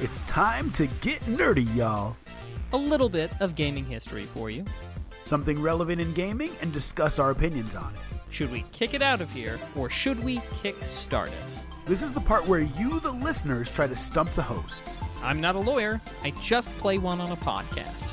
It's time to get nerdy, y'all. A little bit of gaming history for you. Something relevant in gaming and discuss our opinions on it. Should we kick it out of here, or should we kick-start it? This is the part where you, the listeners, try to stump the hosts. I'm not a lawyer. I just play one on a podcast.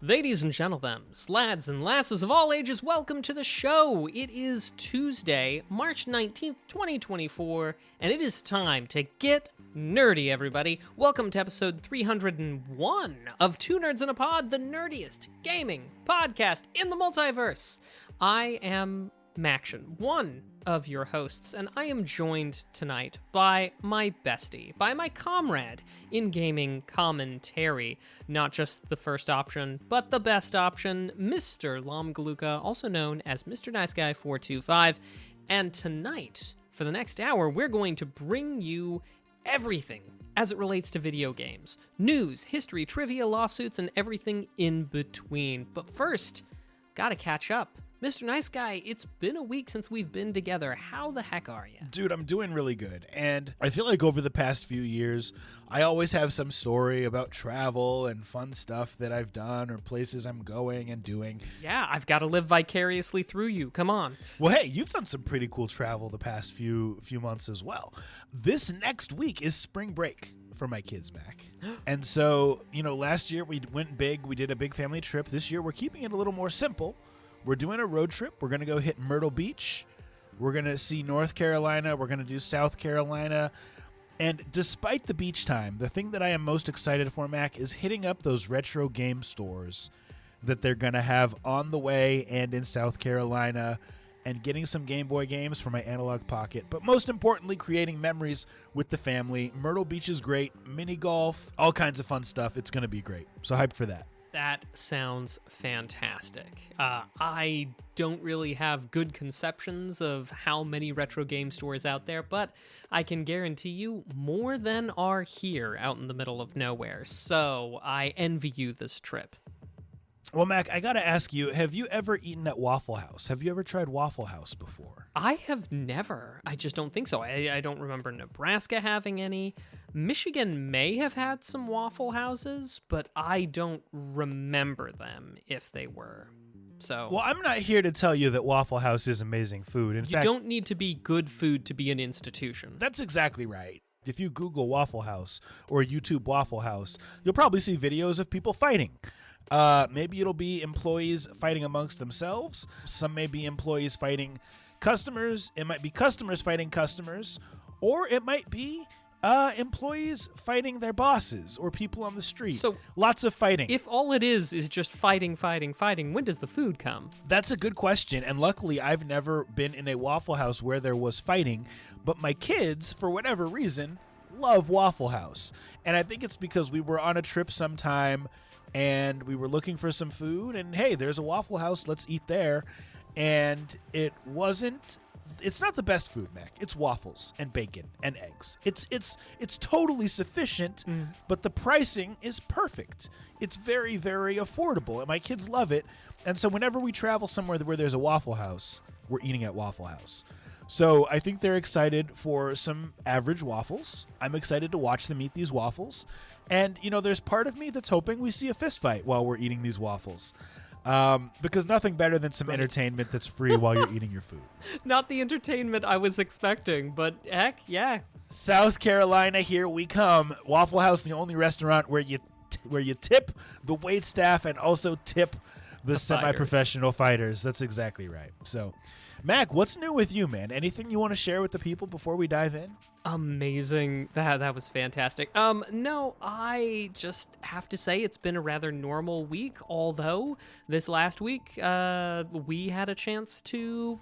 Ladies and gentlemen, lads and lasses of all ages, welcome to the show. It is Tuesday, March 19th, 2024, and it is time to get nerdy, everybody. Welcome to episode 301 of Two Nerds in a Pod, the nerdiest gaming podcast in the multiverse. I am Maction, one of your hosts, and I am joined tonight by my bestie, by my comrade in gaming commentary. Not just the first option, but the best option, Mr. Lomgaluka, also known as Mr. Nice Guy 425. And tonight, for the next hour, we're going to bring you everything as it relates to video games. News, history, trivia, lawsuits, and everything in between. But first, gotta catch up. Mr. Nice Guy, it's been a week since we've been together. How the heck are you? Dude, I'm doing really good. And I feel like over the past few years, I always have some story about travel and fun stuff that I've done or places I'm going and doing. Yeah, I've got to live vicariously through you. Come on. Well, hey, you've done some pretty cool travel the past few months as well. This next week is spring break for my kids, Mac. And so, last year we went big. We did a big family trip. This year we're keeping it a little more simple. We're doing a road trip. We're going to go hit Myrtle Beach. We're going to see North Carolina. We're going to do South Carolina. And despite the beach time, the thing that I am most excited for, Mac, is hitting up those retro game stores that they're going to have on the way and in South Carolina and getting some Game Boy games for my analog pocket. But most importantly, creating memories with the family. Myrtle Beach is great. Mini golf, all kinds of fun stuff. It's going to be great. So hyped for that. That sounds fantastic. I don't really have good conceptions of how many retro game stores out there, but I can guarantee you more than are here out in the middle of nowhere. So I envy you this trip. Well, Mac, I got to ask you, have you ever eaten at Waffle House? Have you ever tried Waffle House before? I have never. I just don't think so. I don't remember Nebraska having any. Michigan may have had some Waffle Houses, but I don't remember them if they were. So, well, I'm not here to tell you that Waffle House is amazing food. In fact, you don't need to be good food to be an institution. That's exactly right. If you Google Waffle House or YouTube Waffle House, you'll probably see videos of people fighting. Maybe it'll be employees fighting amongst themselves. Some may be employees fighting customers. It might be customers fighting customers. Or it might be employees fighting their bosses or people on the street. So lots of fighting. If all it is just fighting, when does the food come? That's a good question. And luckily, I've never been in a Waffle House where there was fighting. But my kids, for whatever reason, love Waffle House. And I think it's because we were on a trip sometime and we were looking for some food, and hey, there's a Waffle House, let's eat there. And it's not the best food, Mac. It's waffles and bacon and eggs. It's totally sufficient, but the pricing is perfect. It's very, very affordable, and my kids love it. And so whenever we travel somewhere where there's a Waffle House, we're eating at Waffle House. So I think they're excited for some average waffles. I'm excited to watch them eat these waffles. And, there's part of me that's hoping we see a fist fight while we're eating these waffles. Because nothing better than some entertainment that's free while you're eating your food. Not the entertainment I was expecting, but heck, yeah. South Carolina, here we come. Waffle House, the only restaurant where you tip the waitstaff and also tip the semi-professional fighters. That's exactly right. So, Mac, what's new with you, man? Anything you want to share with the people before we dive in? Amazing. That was fantastic. No, I just have to say it's been a rather normal week, although this last week we had a chance to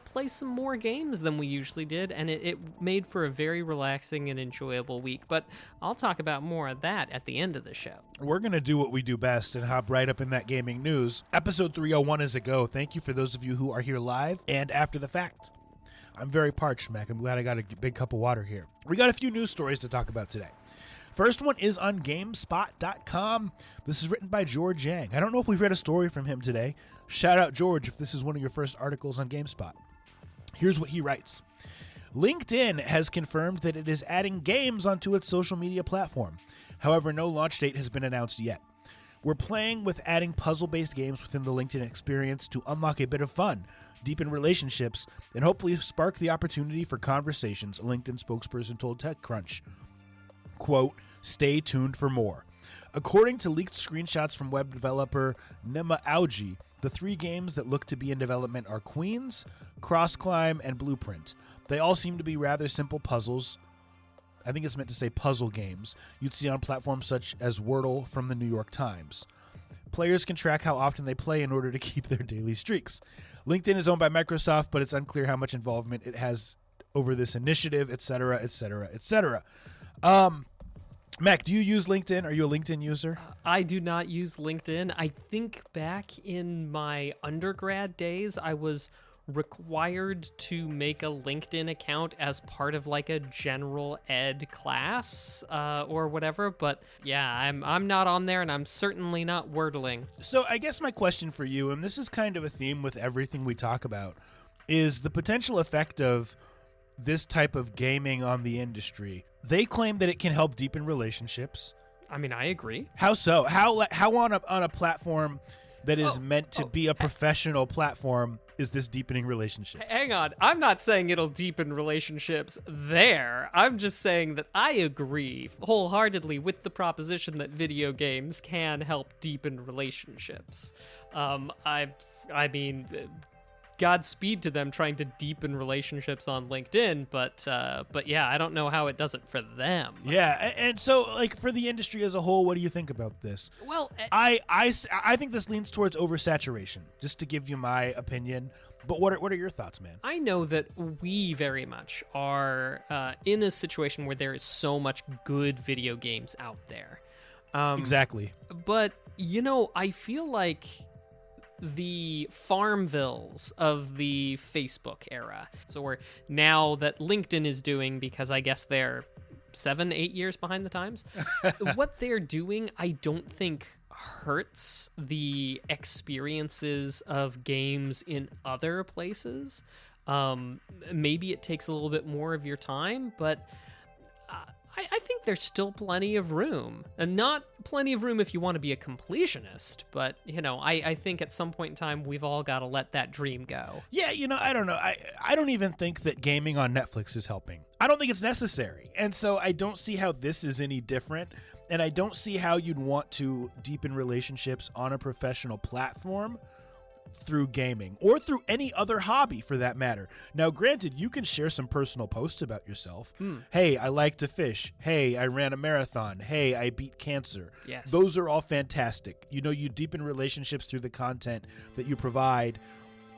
play some more games than we usually did, and it made for a very relaxing and enjoyable week. But I'll talk about more of that at the end of the show. We're going to do what we do best and hop right up in that gaming news. Episode 301 is a go. Thank you for those of you who are here live and after the fact. I'm very parched, Mac. I'm glad I got a big cup of water here. We got a few news stories to talk about today. First one is on GameSpot.com. This is written by George Yang. I don't know if we've read a story from him today. Shout out, George, if this is one of your first articles on GameSpot. Here's what he writes. LinkedIn has confirmed that it is adding games onto its social media platform. However, no launch date has been announced yet. We're playing with adding puzzle-based games within the LinkedIn experience to unlock a bit of fun, deepen relationships, and hopefully spark the opportunity for conversations, a LinkedIn spokesperson told TechCrunch. Quote, stay tuned for more. According to leaked screenshots from web developer Nima Auji, the 3 games that look to be in development are Queens, Crossclimb, and Blueprint. They all seem to be rather simple puzzles. I think it's meant to say puzzle games you'd see on platforms such as Wordle from the New York Times. Players can track how often they play in order to keep their daily streaks. LinkedIn is owned by Microsoft, but it's unclear how much involvement it has over this initiative, etc., etc., etc. Mac, do you use LinkedIn? Are you a LinkedIn user? I do not use LinkedIn. I think back in my undergrad days, I was required to make a LinkedIn account as part of like a general ed class or whatever. But yeah, I'm not on there, and I'm certainly not wordling. So I guess my question for you, and this is kind of a theme with everything we talk about, is the potential effect of this type of gaming on the industry. They claim that it can help deepen relationships. I mean, I agree. How so? How on a platform that is meant to be a professional platform is this deepening relationship? Hang on. I'm not saying it'll deepen relationships there. I'm just saying that I agree wholeheartedly with the proposition that video games can help deepen relationships. I mean, Godspeed to them trying to deepen relationships on LinkedIn, but yeah, I don't know how it does it for them. Yeah, and so like for the industry as a whole, what do you think about this? Well, I think this leans towards oversaturation, just to give you my opinion. But what are your thoughts, man? I know that we very much are in a situation where there is so much good video games out there. Exactly. But, you know, I feel like the Farmvilles of the Facebook era. So we're now that LinkedIn is doing, because I guess they're 7-8 years behind the times, what they're doing, I don't think hurts the experiences of games in other places. Maybe it takes a little bit more of your time, but I think there's still plenty of room, and not plenty of room if you want to be a completionist, but, you know, I think at some point in time, we've all got to let that dream go. Yeah, you know, I don't know. I don't even think that gaming on Netflix is helping. I don't think it's necessary. And so I don't see how this is any different, and I don't see how you'd want to deepen relationships on a professional platform through gaming or through any other hobby for that matter. Now, granted, you can share some personal posts about yourself. Hey, I like to fish. Hey, I ran a marathon. Hey, I beat cancer. Yes. Those are all fantastic. You know, you deepen relationships through the content that you provide.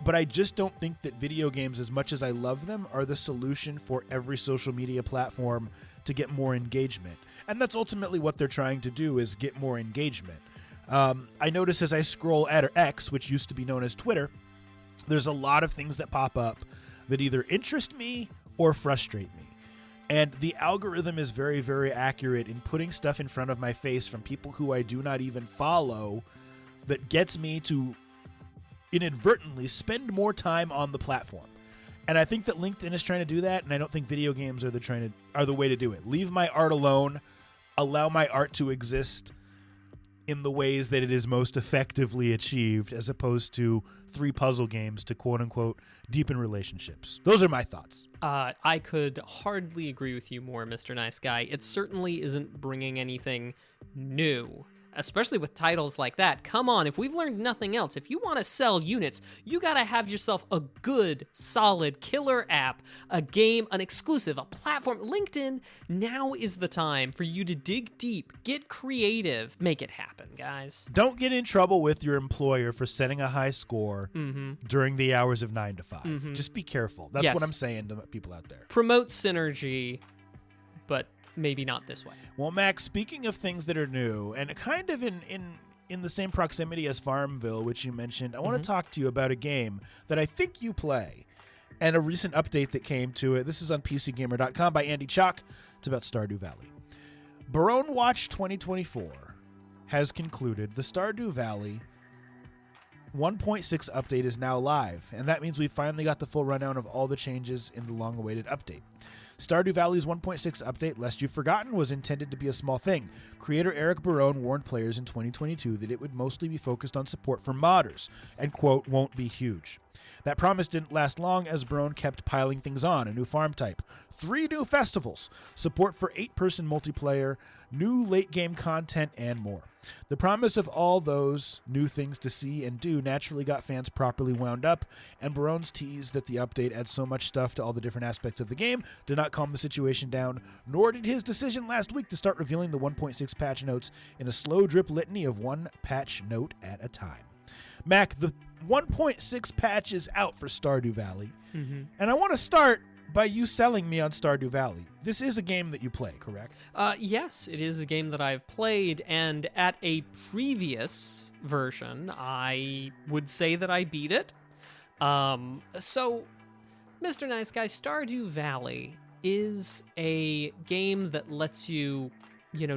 But I just don't think that video games, as much as I love them, are the solution for every social media platform to get more engagement. And that's ultimately what they're trying to do, is get more engagement. I notice as I scroll at X, which used to be known as Twitter, there's a lot of things that pop up that either interest me or frustrate me. And the algorithm is very, very accurate in putting stuff in front of my face from people who I do not even follow that gets me to inadvertently spend more time on the platform. And I think that LinkedIn is trying to do that, and I don't think video games are the way to do it. Leave my art alone. Allow my art to exist in the ways that it is most effectively achieved, as opposed to 3 puzzle games to quote-unquote deepen relationships. Those are my thoughts. I could hardly agree with you more, Mr. Nice Guy. It certainly isn't bringing anything new, especially with titles like that. Come on, if we've learned nothing else, if you want to sell units, you got to have yourself a good, solid, killer app, a game, an exclusive, a platform. LinkedIn, now is the time for you to dig deep, get creative, make it happen, guys. Don't get in trouble with your employer for setting a high score during the hours of 9 to 5. Just be careful. That's what I'm saying to people out there. Promote synergy, but maybe not this way. Well, Max, speaking of things that are new, and kind of in the same proximity as Farmville, which you mentioned, I want to talk to you about a game that I think you play, and a recent update that came to it. This is on PCGamer.com by Andy Chalk. It's about Stardew Valley. Barone Watch 2024 has concluded the Stardew Valley 1.6 update is now live, and that means we finally got the full rundown of all the changes in the long-awaited update. Stardew Valley's 1.6 update, lest you've forgotten, was intended to be a small thing. Creator Eric Barone warned players in 2022 that it would mostly be focused on support for modders, and, quote, won't be huge. That promise didn't last long as Barone kept piling things on: a new farm type, 3 new festivals, support for 8-person multiplayer, new late-game content, and more. The promise of all those new things to see and do naturally got fans properly wound up, and Barone's tease that the update adds so much stuff to all the different aspects of the game did not calm the situation down, nor did his decision last week to start revealing the 1.6 patch notes in a slow drip litany of one patch note at a time. Mac, the 1.6 patch is out for Stardew Valley, and I want to start by you selling me on Stardew Valley. This is a game that you play, correct? Yes, it is a game that I've played, and at a previous version, I would say that I beat it. So, Mr. Nice Guy, Stardew Valley is a game that lets you,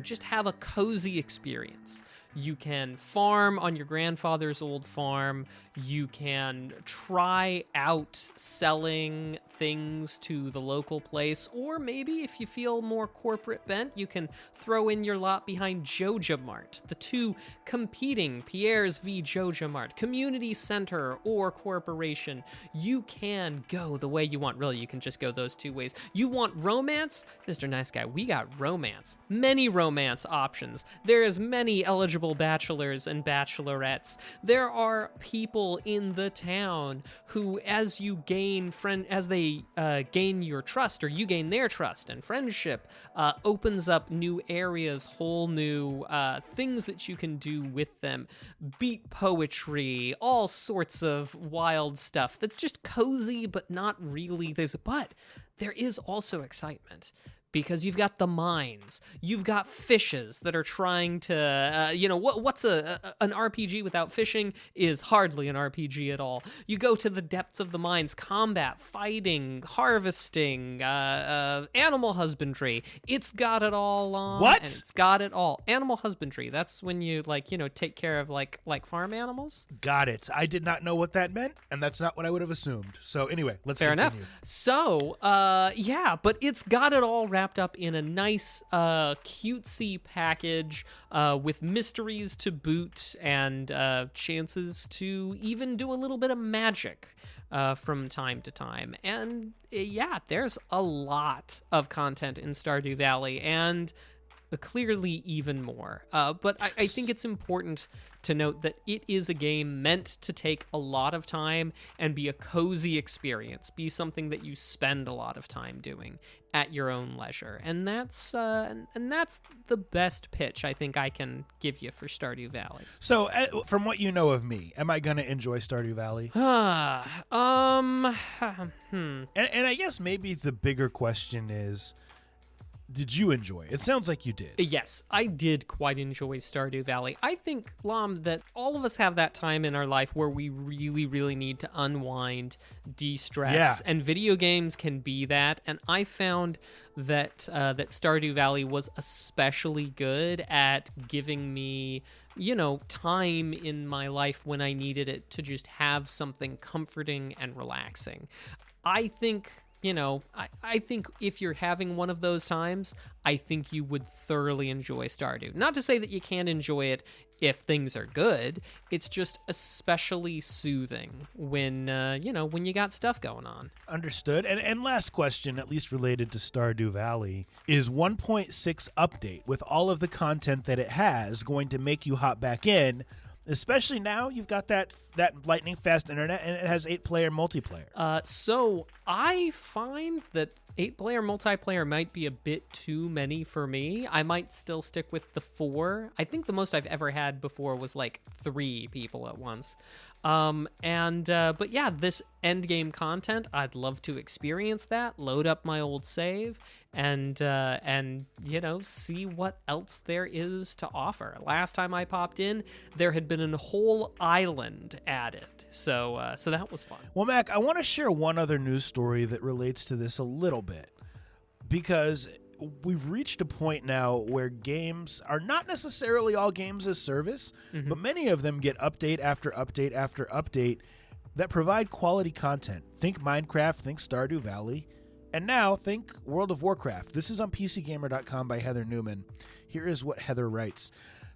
just have a cozy experience. You can farm on your grandfather's old farm. You can try out selling things to the local place, or maybe if you feel more corporate bent, you can throw in your lot behind Joja Mart, the two competing Pierre's v. Joja Mart, community center or corporation. You can go the way you want. Really, you can just go those two ways. You want romance? Mr. Nice Guy, we got romance. Many romance options. There is many eligible bachelors and bachelorettes. There are people in the town who, as they gain your trust, or you gain their trust and friendship, opens up new areas, whole new things that you can do with them. Beat poetry, all sorts of wild stuff that's just cozy, but not really. But there is also excitement. Because you've got the mines, you've got fishes that are trying to, what's an RPG without fishing is hardly an RPG at all. You go to the depths of the mines, combat, fighting, harvesting, animal husbandry. It's got it all on. What? And it's got it all. Animal husbandry. That's when you take care of like farm animals. Got it. I did not know what that meant, and that's not what I would have assumed. So anyway, let's Fair continue. enough. So, but it's got it all wrapped up in a nice, cutesy package with mysteries to boot and chances to even do a little bit of magic from time to time. And there's a lot of content in Stardew Valley, and clearly even more. But I think it's important to note that it is a game meant to take a lot of time and be a cozy experience, be something that you spend a lot of time doing at your own leisure. And that's the best pitch I think I can give you for Stardew Valley. So, from what you know of me, am I going to enjoy Stardew Valley? And I guess maybe the bigger question is, did you enjoy it? It sounds like you did. Yes, I did quite enjoy Stardew Valley. I think, Lom, that all of us have that time in our life where we really, really need to unwind, de-stress, and video games can be that. And I found that Stardew Valley was especially good at giving me, time in my life when I needed it to just have something comforting and relaxing. I think... I think if you're having one of those times, I think you would thoroughly enjoy Stardew. Not to say that you can't enjoy it if things are good. It's just especially soothing when you got stuff going on. Understood. And last question, at least related to Stardew Valley, is 1.6 update with all of the content that it has going to make you hop back in? Especially now you've got that lightning fast internet, and it has 8-player multiplayer. So I find that 8-player multiplayer might be a bit too many for me. I might still stick with the 4. I think the most I've ever had before was like 3 people at once. But yeah, this end game content, I'd love to experience that, load up my old save, and see what else there is to offer. Last time I popped in, there had been a whole island added, so that was fun. Well, Mac, I want to share one other news story that relates to this a little bit, because we've reached a point now where games are not necessarily all games as service, but many of them get update after update after update that provide quality content. Think Minecraft, think Stardew Valley, and now think World of Warcraft. This is on PCGamer.com by Heather Newman. Here is what Heather writes.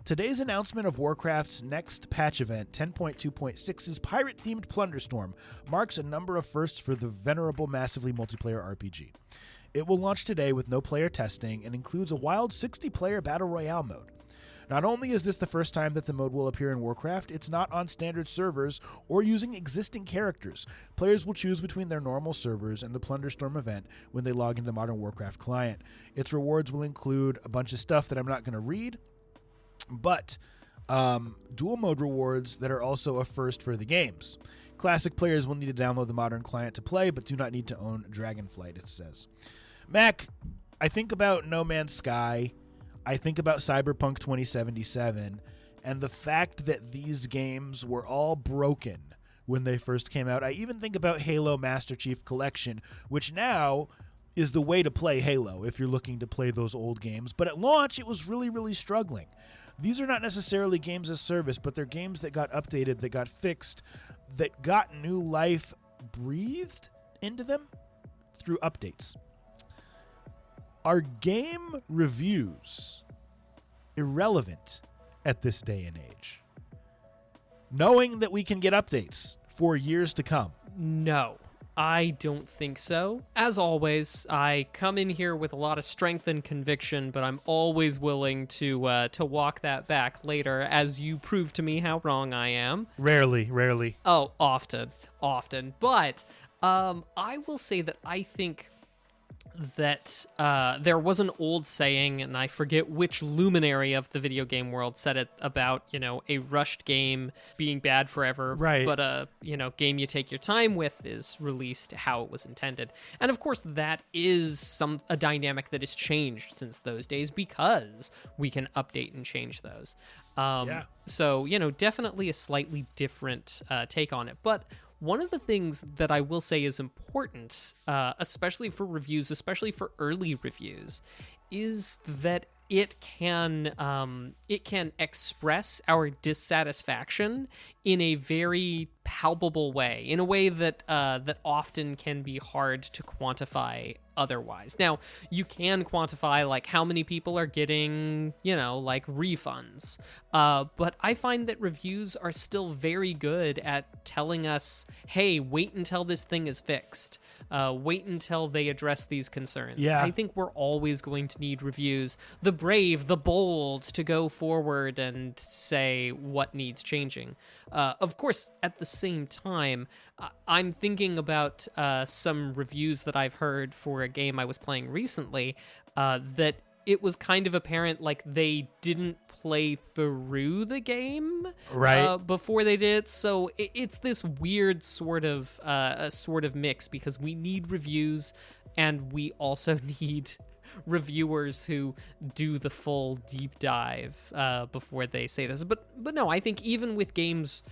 Today's announcement of Warcraft's next patch event, 10.2.6's pirate-themed Plunderstorm, marks a number of firsts for the venerable, massively multiplayer RPG. It will launch today with no player testing and includes a wild 60-player Battle Royale mode. Not only is this the first time that the mode will appear in Warcraft, it's not on standard servers or using existing characters. Players will choose between their normal servers and the Plunderstorm event when they log into Modern Warcraft client. Its rewards will include a bunch of stuff that I'm not going to read, but dual mode rewards that are also a first for the games. Classic players will need to download the modern client to play, but do not need to own Dragonflight, it says. Mac, I think about No Man's Sky, I think about Cyberpunk 2077, and the fact that these games were all broken when they first came out. I even think about Halo Master Chief Collection, which now is the way to play Halo if you're looking to play those old games. But at launch, it was really, really struggling. These are not necessarily games as service, but they're games that got updated, that got fixed, that got new life breathed into them through updates. Are game reviews irrelevant at this day and age? Knowing that we can get updates for years to come. No, I don't think so. As always, I come in here with a lot of strength and conviction, but I'm always willing to walk that back later, as you prove to me how wrong I am. Rarely. Oh, often. But I will say that I think that there was an old saying, and I forget which luminary of the video game world said it about, a rushed game being bad forever. Right. But a, game you take your time with is released how it was intended. And of course, that is a dynamic that has changed since those days because we can update and change those. So, definitely a slightly different take on it. But one of the things that I will say is important, especially for reviews, especially for early reviews, is that it can express our dissatisfaction in a very palpable way, in a way that that often can be hard to quantify otherwise. Now, you can quantify like how many people are getting, like refunds. But I find that reviews are still very good at telling us, hey, wait until this thing is fixed. Wait until they address these concerns. Yeah. I think we're always going to need reviews, the brave, the bold, to go forward and say what needs changing. Of course, at the same time, I'm thinking about some reviews that I've heard for a game I was playing recently that it was kind of apparent like they didn't play through the game before they did. So it's this weird sort of mix, because we need reviews and we also need reviewers who do the full deep dive before they say this. But no, I think even with games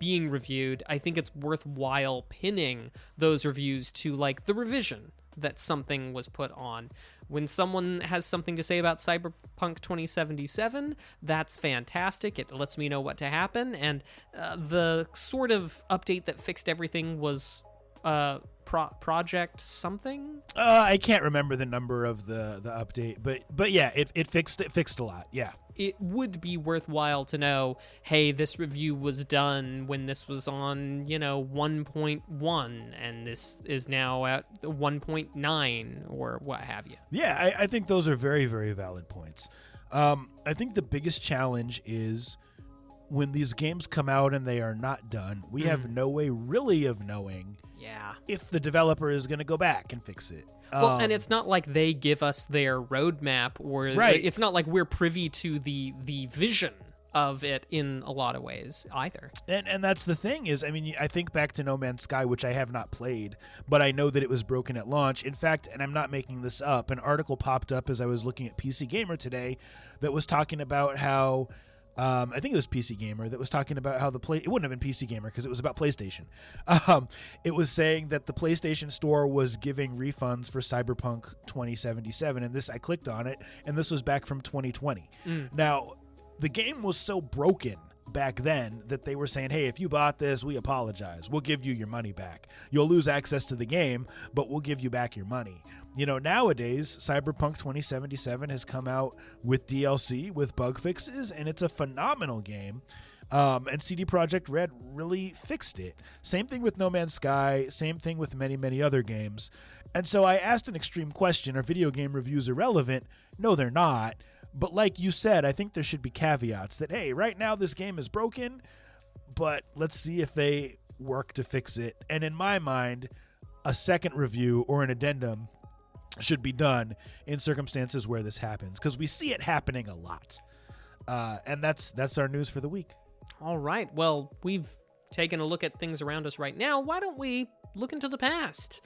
being reviewed, I think it's worthwhile pinning those reviews to like the revision that something was put on. When someone has something to say about Cyberpunk 2077, that's fantastic. It lets me know what to happen. And the sort of update that fixed everything was Project something. I can't remember the number of the update, but yeah, it fixed a lot. Yeah. It would be worthwhile to know, hey, this review was done when this was on, 1.1, and this is now at 1.9 or what have you. Yeah, I think those are very, very valid points. I think the biggest challenge is when these games come out and they are not done, we have no way really of knowing if the developer is going to go back and fix it. Well, and it's not like they give us their roadmap, or it's not like we're privy to the vision of it in a lot of ways either. And that's the thing is, I mean, I think back to No Man's Sky, which I have not played, but I know that it was broken at launch. In fact, and I'm not making this up, an article popped up as I was looking at PC Gamer today that was talking about how I think it was PC Gamer that was talking about how it wouldn't have been PC Gamer because it was about PlayStation. It was saying that the PlayStation Store was giving refunds for Cyberpunk 2077, and I clicked on it, and this was back from 2020. Now, the game was so broken back then that they were saying, hey, if you bought this, we apologize. We'll give you your money back. You'll lose access to the game, but we'll give you back your money. Nowadays, Cyberpunk 2077 has come out with DLC, with bug fixes, and it's a phenomenal game. And CD Projekt Red really fixed it. Same thing with No Man's Sky, same thing with many, many other games. And so I asked an extreme question, are video game reviews irrelevant? No, they're not. But like you said, I think there should be caveats that, hey, right now this game is broken, but let's see if they work to fix it. And in my mind, a second review or an addendum should be done in circumstances where this happens, because we see it happening a lot. And that's our news for the week. All right. Well, we've taken a look at things around us right now. Why don't we look into the past?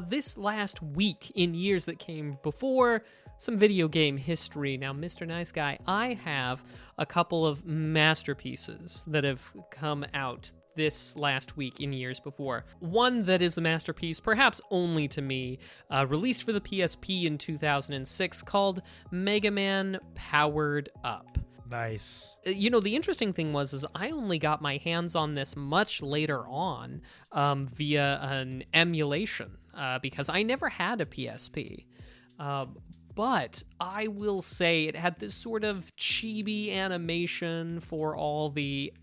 This last week, in years that came before, some video game history. Now, Mr. Nice Guy, I have a couple of masterpieces that have come out this last week in years before. One that is a masterpiece, perhaps only to me, released for the PSP in 2006, called Mega Man Powered Up. Nice. The interesting thing was I only got my hands on this much later on via an emulation because I never had a PSP. But I will say it had this sort of chibi animation for all the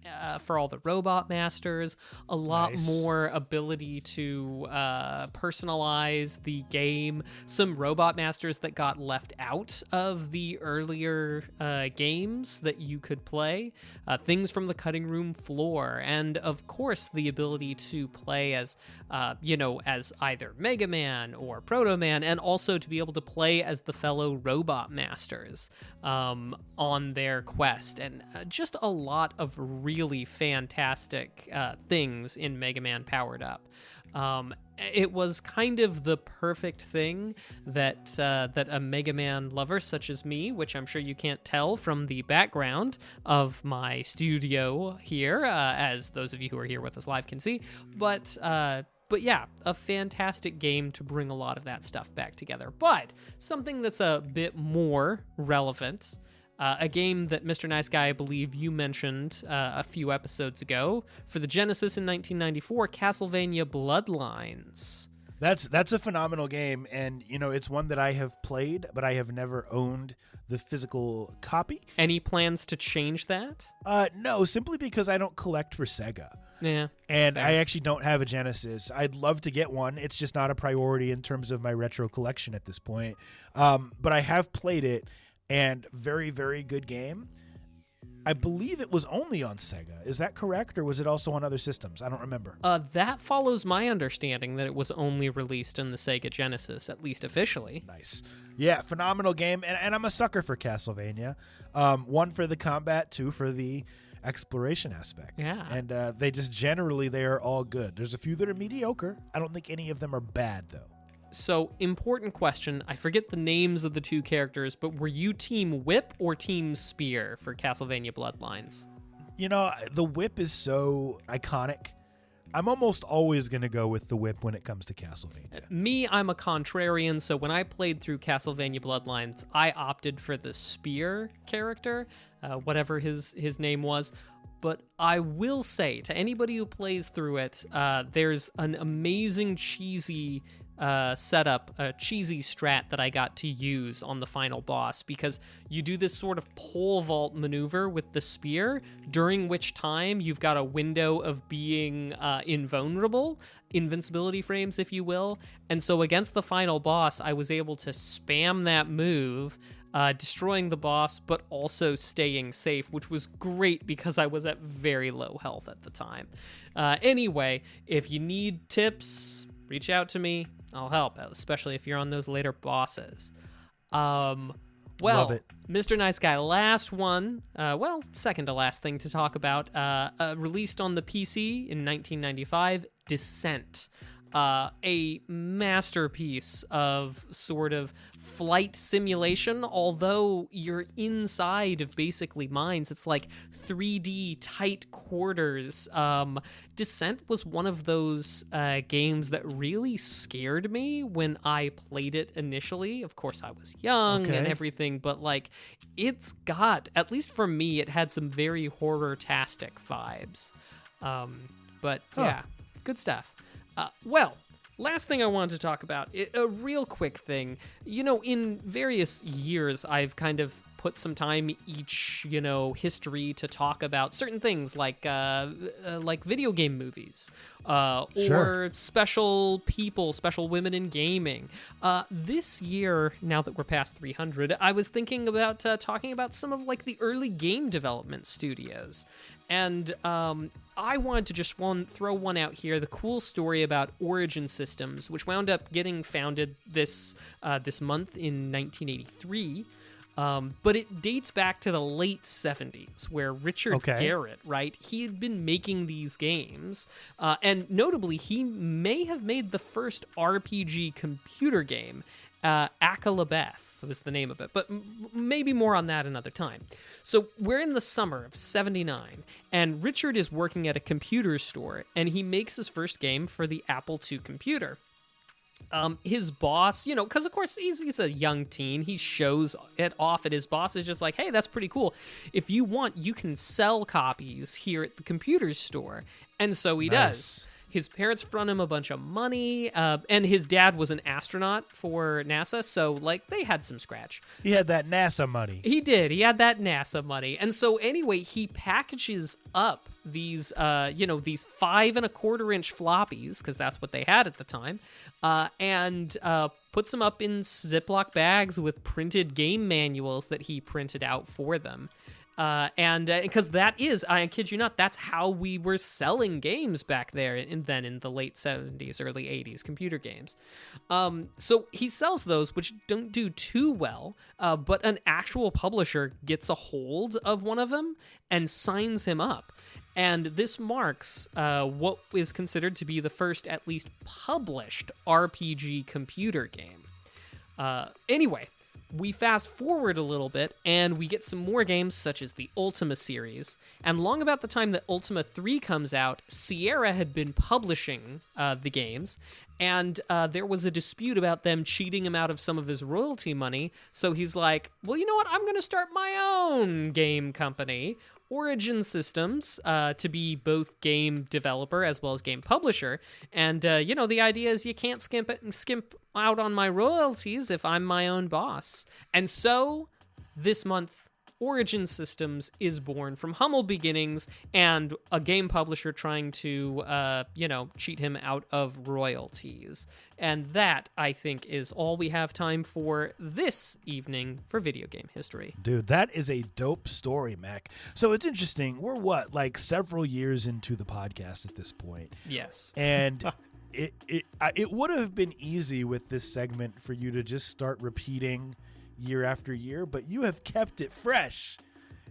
Robot Masters, a lot more ability to personalize the game, some Robot Masters that got left out of the earlier games that you could play, things from the cutting room floor, and of course the ability to play as either Mega Man or Proto Man, and also to be able to play as the fellow Robot Masters on their quest, and just a lot of really fantastic things in Mega Man Powered Up. It was kind of the perfect thing that a Mega Man lover such as me, which I'm sure you can't tell from the background of my studio here, as those of you who are here with us live can see, But yeah, a fantastic game to bring a lot of that stuff back together. But something that's a bit more relevant, a game that Mr. Nice Guy, I believe you mentioned a few episodes ago, for the Genesis in 1994, Castlevania Bloodlines. That's a phenomenal game, and it's one that I have played, but I have never owned the physical copy. Any plans to change that? No, simply because I don't collect for Sega. Yeah. And fair. I actually don't have a Genesis. I'd love to get one. It's just not a priority in terms of my retro collection at this point. But I have played it, and very, very good game. I believe it was only on Sega. Is that correct, or was it also on other systems? I don't remember. That follows my understanding that it was only released in the Sega Genesis, at least officially. Nice. Yeah, phenomenal game, and I'm a sucker for Castlevania. One for the combat, two for the exploration aspects. Yeah. And they are all good. There's a few that are mediocre. I don't think any of them are bad, though. So, important question. I forget the names of the two characters, but were you Team Whip or Team Spear for Castlevania Bloodlines? The whip is so iconic. I'm almost always going to go with the whip when it comes to Castlevania. Me, I'm a contrarian, so when I played through Castlevania Bloodlines, I opted for the Spear character, whatever his name was. But I will say, to anybody who plays through it, there's an amazing cheesy setup, a cheesy strat that I got to use on the final boss, because you do this sort of pole vault maneuver with the spear, during which time you've got a window of being invulnerable, invincibility frames, if you will. And so against the final boss, I was able to spam that move, destroying the boss, but also staying safe, which was great because I was at very low health at the time. Anyway, if you need tips, reach out to me. I'll help, especially if you're on those later bosses. Love it. Mr. Nice Guy, last one, second to last thing to talk about, released on the PC in 1995, Descent. a masterpiece of sort of flight simulation. Although you're inside of basically mines, it's like 3D tight quarters. Descent was one of those games that really scared me when I played it initially. Of course, I was young and everything, but like, it's got, at least for me, it had some very horror-tastic vibes. But yeah, good stuff. Well, last thing I wanted to talk about, a real quick thing. In various years, I've kind of put some time each, history to talk about certain things like video game movies, or special people, special women in gaming. This year, now that we're past 300, I was thinking about talking about some of like the early game development studios. And I wanted to just throw one out here, the cool story about Origin Systems, which wound up getting founded this month in 1983. But it dates back to the late 70s, where Richard Garrett, right, he had been making these games. And notably, he may have made the first RPG computer game. Akalabeth was the name of it, but maybe more on that another time. So we're in the summer of 79, and Richard is working at a computer store, and he makes his first game for the Apple II computer. His boss, because of course he's a young teen, he shows it off, and his boss is just like, hey, that's pretty cool. If you want, you can sell copies here at the computer store. And so he does. His parents front him a bunch of money, and his dad was an astronaut for NASA, so, like, they had some scratch. He had that NASA money. He did. He had that NASA money. And so, anyway, he packages up these 5 1/4-inch floppies, because that's what they had at the time, and puts them up in Ziploc bags with printed game manuals that he printed out for them. And because that is, I kid you not, that's how we were selling games back there in the late 70s, early 80s, computer games. So he sells those, which don't do too well, but an actual publisher gets a hold of one of them and signs him up. And this marks what is considered to be the first, at least, published RPG computer game. Anyway, we fast forward a little bit, and we get some more games such as the Ultima series. And long about the time that Ultima 3 comes out, Sierra had been publishing the games, and there was a dispute about them cheating him out of some of his royalty money. So he's like, well, you know what? I'm going to start my own game company, Origin Systems, to be both game developer as well as game publisher. And, the idea is you can't skimp out on my royalties if I'm my own boss. And so this month, Origin Systems is born from humble beginnings and a game publisher trying to, cheat him out of royalties. And that, I think, is all we have time for this evening for video game history. Dude, that is a dope story, Mac. So it's interesting. We're several years into the podcast at this point. Yes. And it would have been easy with this segment for you to just start repeating year after year, but you have kept it fresh.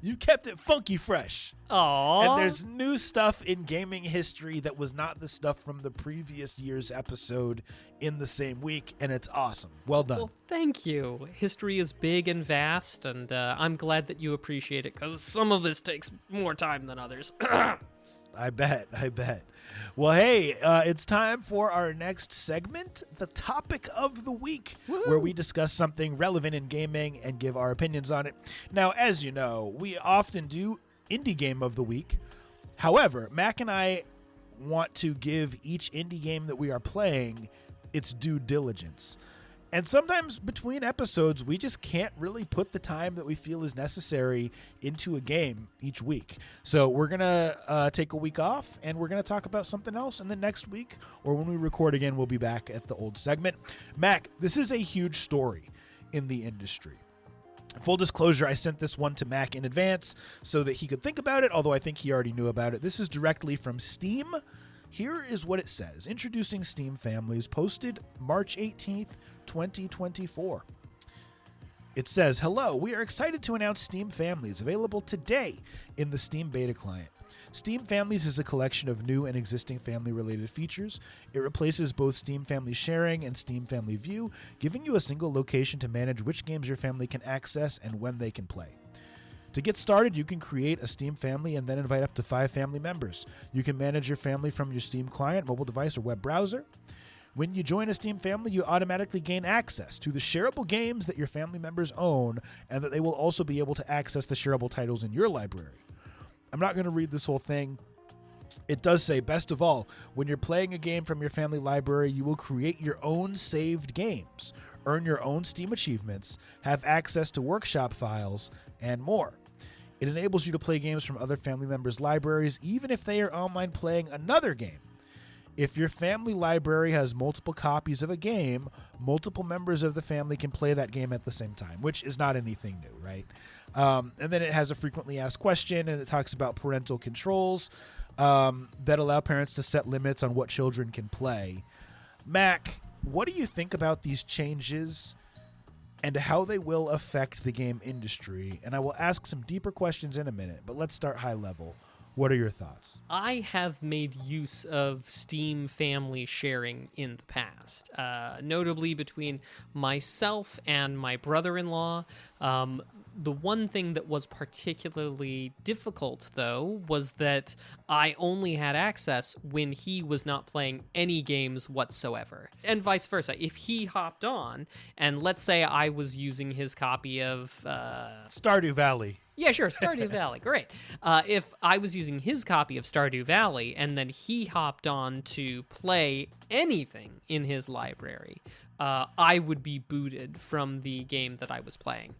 You kept it funky fresh. Aww. And there's new stuff in gaming history that was not the stuff from the previous year's episode in the same week, and it's awesome. Well done. Well, thank you. History is big and vast, and I'm glad that you appreciate it, because some of this takes more time than others. I bet. Well, hey, it's time for our next segment, the topic of the week, where we discuss something relevant in gaming and give our opinions on it. Now, as you know, we often do indie game of the week. However, Mac and I want to give each indie game that we are playing its due diligence. And sometimes between episodes, we just can't really put the time that we feel is necessary into a game each week. So we're going to take a week off, and we're going to talk about something else. And then next week, or when we record again, we'll be back at the old segment. Mac, this is a huge story in the industry. Full disclosure, I sent this one to Mac in advance so that he could think about it, although I think he already knew about it. This is directly from Steam. Here is what it says. Introducing Steam Families, posted March 18th, 2024. It says, hello, we are excited to announce Steam Families, available today in the Steam beta client. Steam Families is a collection of new and existing family-related features. It replaces both Steam Family Sharing and Steam Family View, giving you a single location to manage which games your family can access and when they can play. To get started, you can create a Steam family and then invite up to 5 family members. You can manage your family from your Steam client, mobile device, or web browser. When you join a Steam family, you automatically gain access to the shareable games that your family members own, and that they will also be able to access the shareable titles in your library. I'm not going to read this whole thing. It does say, best of all, when you're playing a game from your family library, you will create your own saved games, earn your own Steam achievements, have access to workshop files, and more. It enables you to play games from other family members' libraries, even if they are online playing another game. If your family library has multiple copies of a game, multiple members of the family can play that game at the same time, which is not anything new, right? And then it has a frequently asked question, and it talks about parental controls that allow parents to set limits on what children can play. Mac, what do you think about these changes and how they will affect the game industry? And I will ask some deeper questions in a minute, but let's start high level. What are your thoughts? I have made use of Steam family sharing in the past, notably between myself and my brother-in-law. The one thing that was particularly difficult, though, was that I only had access when he was not playing any games whatsoever, and vice versa. If he hopped on, and let's say I was using his copy of Stardew Valley. Yeah, sure, Stardew Valley, great. If I was using his copy of Stardew Valley and then he hopped on to play anything in his library, I would be booted from the game that I was playing.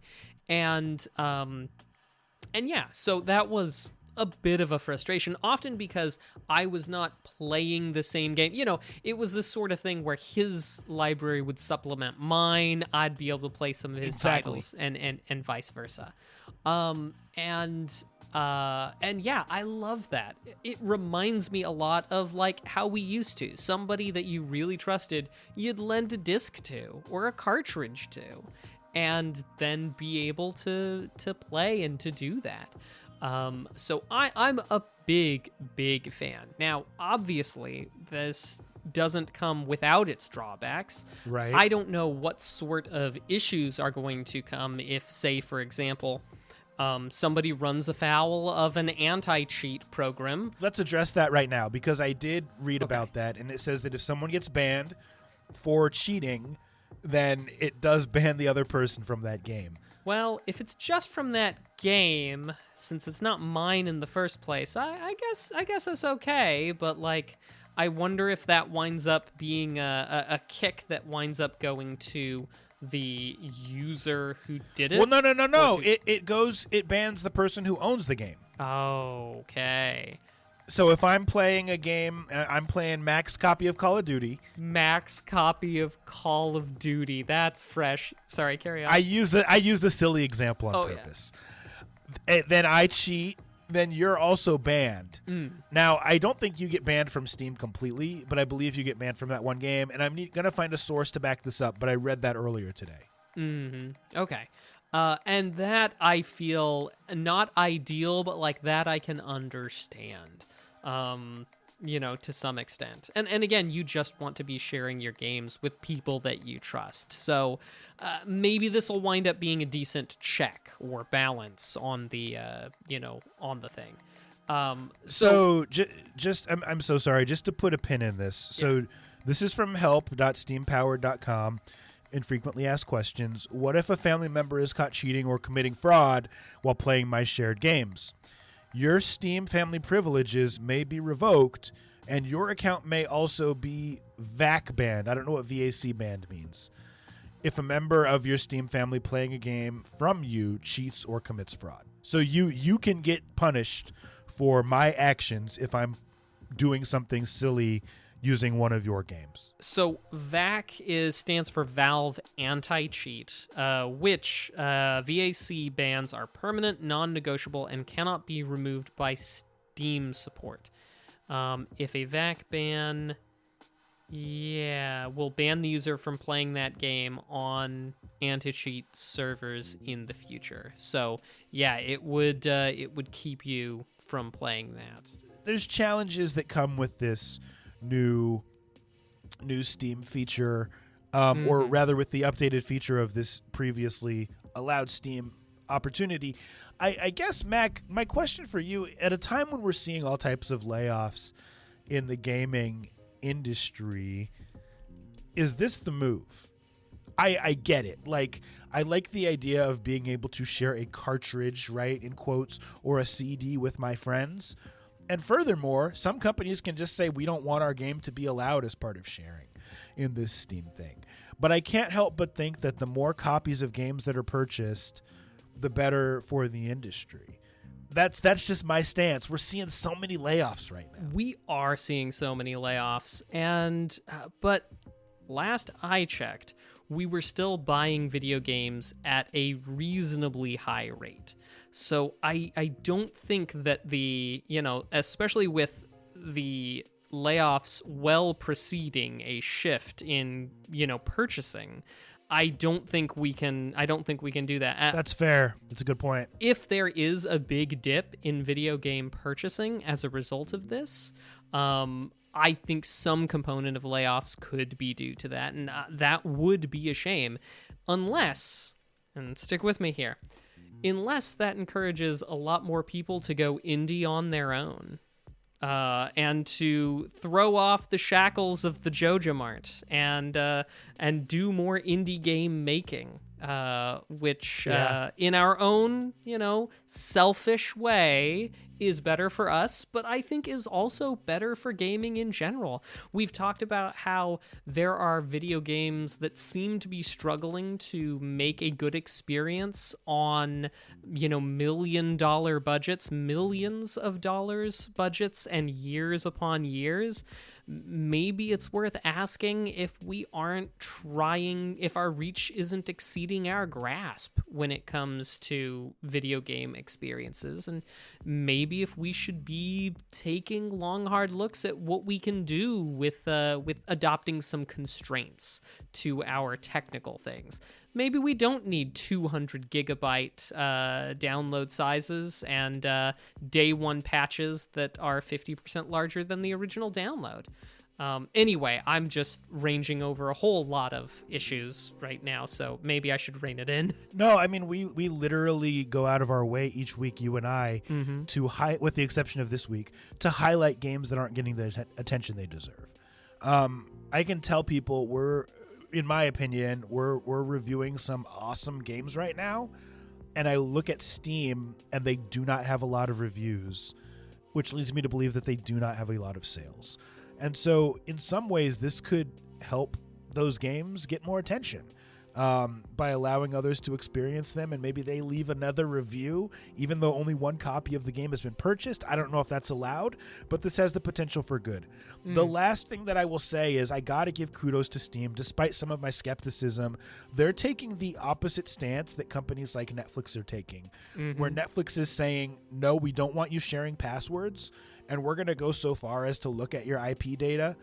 And yeah, so that was a bit of a frustration, often because I was not playing the same game. You know, it was this sort of thing where his library would supplement mine. I'd be able to play some of his titles and vice versa. And yeah, I love that. It reminds me a lot of like how we used to. Somebody that you really trusted, you'd lend a disc to or a cartridge to, and then be able to play and to do that. So I'm a big fan. Now, obviously, this doesn't come without its drawbacks. Right. I don't know what sort of issues are going to come if, say, for example, somebody runs afoul of an anti-cheat program. Let's address that right now, because I did read about that, and it says that if someone gets banned for cheating, then it does ban the other person from that game. Well, if it's just from that game, since it's not mine in the first place, I guess that's okay. But like, I wonder if that winds up being a kick that winds up going to the user who did it. Well, no. It bans the person who owns the game. Oh, okay. So if I'm playing a game, I'm playing Mac's copy of Call of Duty. Mac's copy of Call of Duty. That's fresh. Sorry, carry on. I used a silly example on purpose. Yeah. Then I cheat. Then you're also banned. Now, I don't think you get banned from Steam completely, but I believe you get banned from that one game. And I'm going to find a source to back this up, but I read that earlier today. Mm-hmm. Okay. And that I feel not ideal, but like that I can understand. You know, to some extent. And again, you just want to be sharing your games with people that you trust. So maybe this will wind up being a decent check or balance on the, on the thing. I'm so sorry, just to put a pin in this. So this is from help.steampowered.com. And frequently asked questions. What if a family member is caught cheating or committing fraud while playing my shared games? Your Steam family privileges may be revoked, and your account may also be VAC banned. I don't know what VAC banned means. If a member of your Steam family playing a game from you cheats or commits fraud. So you can get punished for my actions if I'm doing something silly using one of your games. So VAC stands for Valve Anti-Cheat, which VAC bans are permanent, non-negotiable, and cannot be removed by Steam support. If a VAC ban, will ban the user from playing that game on anti-cheat servers in the future. So it would keep you from playing that. there's challenges that come with this new Steam feature, or rather with the updated feature of this previously allowed Steam opportunity. I guess, Mac, my question for you, at a time when we're seeing all types of layoffs in the gaming industry, is this the move? I get it. Like, I like the idea of being able to share a cartridge, right, in quotes, or a CD with my friends. And furthermore, some companies can just say, we don't want our game to be allowed as part of sharing in this Steam thing. But I can't help but think that the more copies of games that are purchased, the better for the industry. That's just my stance. We're seeing so many layoffs right now. We are seeing so many layoffs, and but last I checked, we were still buying video games at a reasonably high rate. So I don't think that especially with the layoffs well preceding a shift in, purchasing, I don't think we can do that. That's fair. That's a good point. If there is a big dip in video game purchasing as a result of this, I think some component of layoffs could be due to that, and that would be a shame, unless, and stick with me here, unless that encourages a lot more people to go indie on their own, and to throw off the shackles of the Joja Mart and do more indie game making, which in our own, selfish way is better for us, but I think is also better for gaming in general. We've talked about how there are video games that seem to be struggling to make a good experience on, $1 million budgets, millions of dollars budgets, and years upon years. Maybe it's worth asking if we aren't trying, if our reach isn't exceeding our grasp when it comes to video game experiences, and maybe if we should be taking long, hard looks at what we can do with adopting some constraints to our technical things. Maybe we don't need 200 gigabyte download sizes and day one patches that are 50% larger than the original download. Anyway, I'm just ranging over a whole lot of issues right now, so maybe I should rein it in. No, I mean, we literally go out of our way each week, you and I, to with the exception of this week, to highlight games that aren't getting the attention they deserve. I can tell people in my opinion, we're reviewing some awesome games right now, and I look at Steam and they do not have a lot of reviews, which leads me to believe that they do not have a lot of sales. And so in some ways, this could help those games get more attention by allowing others to experience them, and maybe they leave another review, even though only one copy of the game has been purchased. I don't know if that's allowed, but this has the potential for good. The last thing that I will say is I got to give kudos to Steam. Despite some of my skepticism, they're taking the opposite stance that companies like Netflix are taking, where Netflix is saying, no, we don't want you sharing passwords, and we're going to go so far as to look at your IP data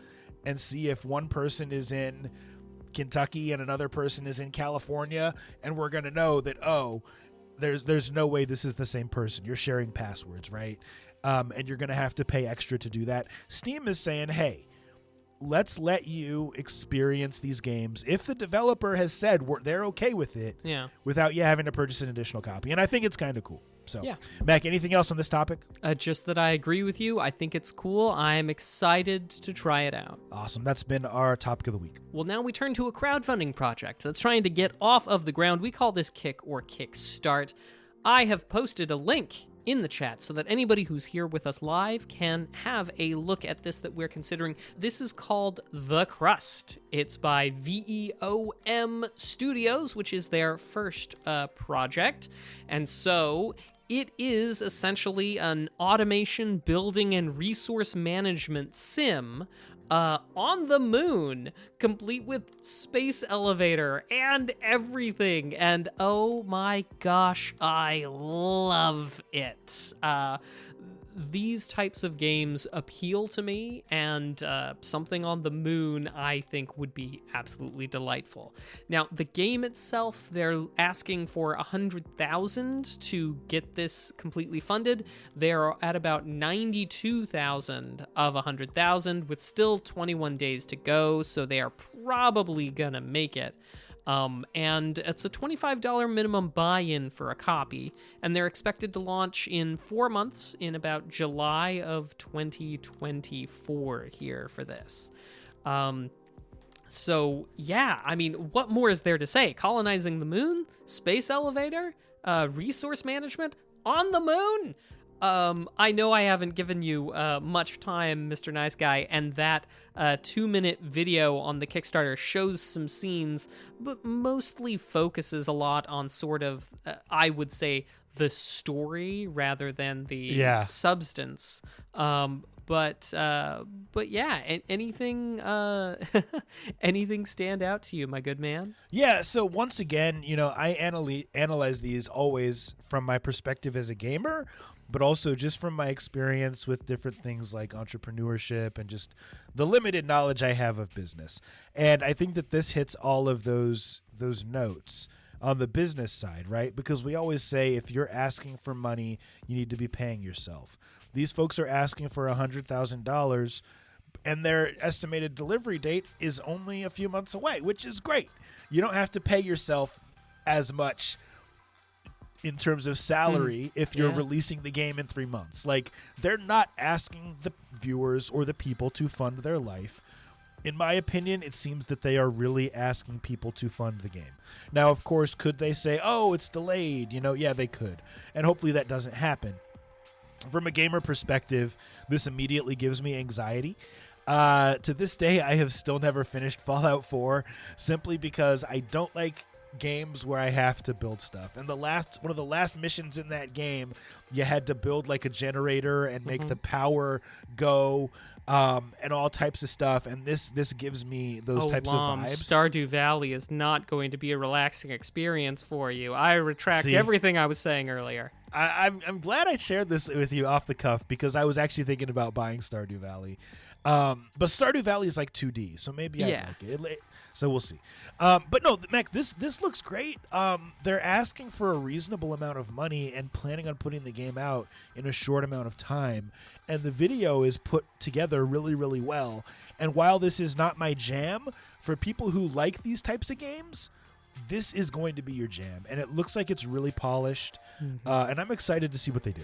and see if one person is in Kentucky and another person is in California, and we're going to know that, there's no way this is the same person. You're sharing passwords, right? And you're going to have to pay extra to do that. Steam is saying, hey, let's let you experience these games if the developer has said they're okay with it, without you having to purchase an additional copy. And I think it's kind of cool. So, Mac, anything else on this topic? Just that I agree with you. I think it's cool. I'm excited to try it out. Awesome. That's been our topic of the week. Well, now we turn to a crowdfunding project that's trying to get off of the ground. We call this Kick or Kickstart. I have posted a link in the chat so that anybody who's here with us live can have a look at this that we're considering. This is called The Crust. It's by VEOM Studios, which is their first project. And so it is essentially an automation, building, and resource management sim on the moon, complete with space elevator and everything. And oh my gosh, I love it. these types of games appeal to me, and something on the moon I think would be absolutely delightful. Now, the game itself, they're asking for 100,000 to get this completely funded. They're at about 92,000 of 100,000 with still 21 days to go, so they are probably gonna make it. And it's a $25 minimum buy-in for a copy, and they're expected to launch in 4 months, in about July of 2024 here for this. So yeah, I mean, what more is there to say? Colonizing the moon, space elevator, resource management on the moon. I know I haven't given you much time, Mr. Nice Guy, and that 2-minute video on the Kickstarter shows some scenes, but mostly focuses a lot on sort of, I would say, the story rather than the substance. But yeah, anything anything stand out to you, my good man? Yeah, so once again, I analyze these always from my perspective as a gamer, but also just from my experience with different things like entrepreneurship and just the limited knowledge I have of business. And I think that this hits all of those notes on the business side, right? Because we always say if you're asking for money, you need to be paying yourself. These folks are asking for $100,000, and their estimated delivery date is only a few months away, which is great. You don't have to pay yourself as much in terms of salary if you're releasing the game in 3 months. Like, they're not asking the viewers or the people to fund their life. In my opinion, it seems that they are really asking people to fund the game. Now, of course, could they say, oh, it's delayed? Yeah, they could. And hopefully that doesn't happen. From a gamer perspective, this immediately gives me anxiety. To this day, I have still never finished Fallout 4 simply because I don't like games where I have to build stuff. And one of the last missions in that game, you had to build like a generator and make the power go, and all types of stuff. And this gives me those types of vibes. Stardew Valley is not going to be a relaxing experience for you. I retract everything I was saying earlier. I'm glad I shared this with you off the cuff because I was actually thinking about buying Stardew Valley. But Stardew Valley is like 2D, so maybe I'd like it. So we'll see. But no, Mac, this looks great. They're asking for a reasonable amount of money and planning on putting the game out in a short amount of time. And the video is put together really, really well. And while this is not my jam, for people who like these types of games, this is going to be your jam. And it looks like it's really polished. And I'm excited to see what they do.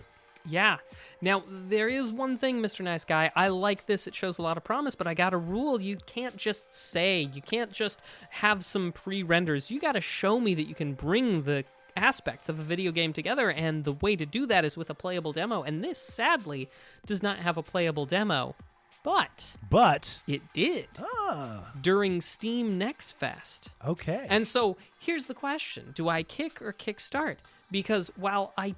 Yeah. Now, there is one thing, Mr. Nice Guy. I like this. It shows a lot of promise, but I got a rule. You can't just say. You can't just have some pre-renders. You got to show me that you can bring the aspects of a video game together, and the way to do that is with a playable demo. And this, sadly, does not have a playable demo. But it did during Steam Next Fest. Okay. And so here's the question. Do I kick or kickstart? Because while I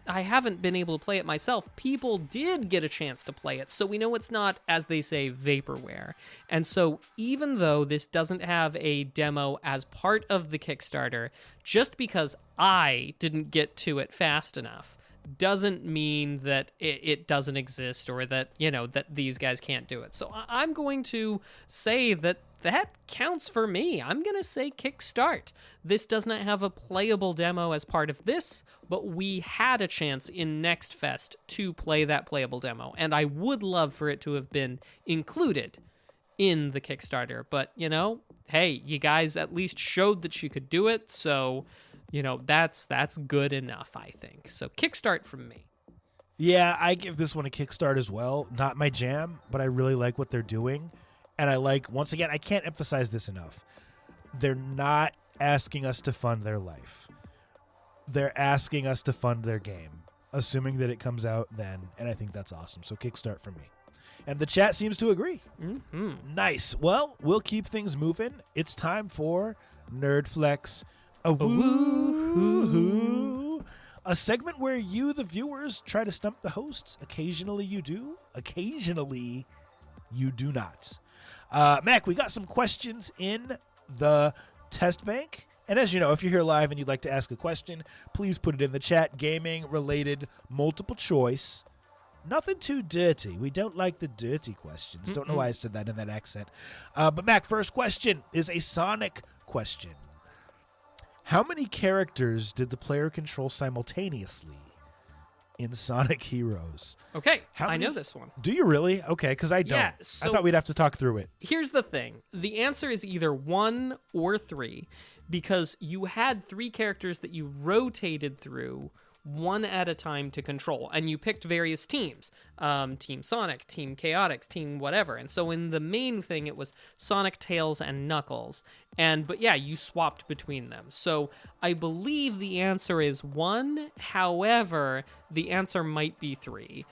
haven't been able to play it myself, people did get a chance to play it. So we know it's not, as they say, vaporware. And so even though this doesn't have a demo as part of the Kickstarter, just because I didn't get to it fast enough doesn't mean that it doesn't exist or that, that these guys can't do it. So I'm going to say that counts for me. I'm going to say kickstart. This does not have a playable demo as part of this, but we had a chance in Next Fest to play that playable demo, and I would love for it to have been included in the Kickstarter. But, hey, you guys at least showed that you could do it, so that's good enough, I think. So kickstart from me. Yeah, I give this one a kickstart as well. Not my jam, but I really like what they're doing. And I like, once again, I can't emphasize this enough. They're not asking us to fund their life. They're asking us to fund their game, assuming that it comes out then. And I think that's awesome. So kickstart from me. And the chat seems to agree. Mm-hmm. Nice. Well, we'll keep things moving. It's time for Nerd Flex. A segment where you, the viewers, try to stump the hosts. Occasionally you do. Occasionally you do not. Mac, we got some questions in the test bank. And as you know, if you're here live and you'd like to ask a question, please put it in the chat. Gaming-related multiple choice. Nothing too dirty. We don't like the dirty questions. Don't know why I said that in that accent. But Mac, first question is a Sonic question. How many characters did the player control simultaneously in Sonic Heroes? Okay, How I many- know this one. Do you really? Okay, because I don't. Yeah, I so- thought we'd have to talk through it. Here's the thing. The answer is either 1 or 3 because you had 3 characters that you rotated through one at a time to control, and you picked various teams. Team Sonic, Team Chaotix, Team whatever. And so in the main thing, it was Sonic, Tails, and Knuckles. But yeah, you swapped between them. So I believe the answer is 1. However, the answer might be 3.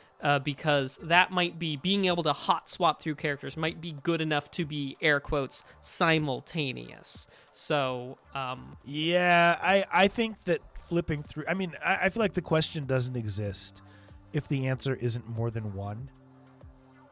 Because that might be being able to hot swap through characters might be good enough to be air quotes simultaneous. So Yeah, I think that flipping through. I mean, I feel like the question doesn't exist if the answer isn't more than 1.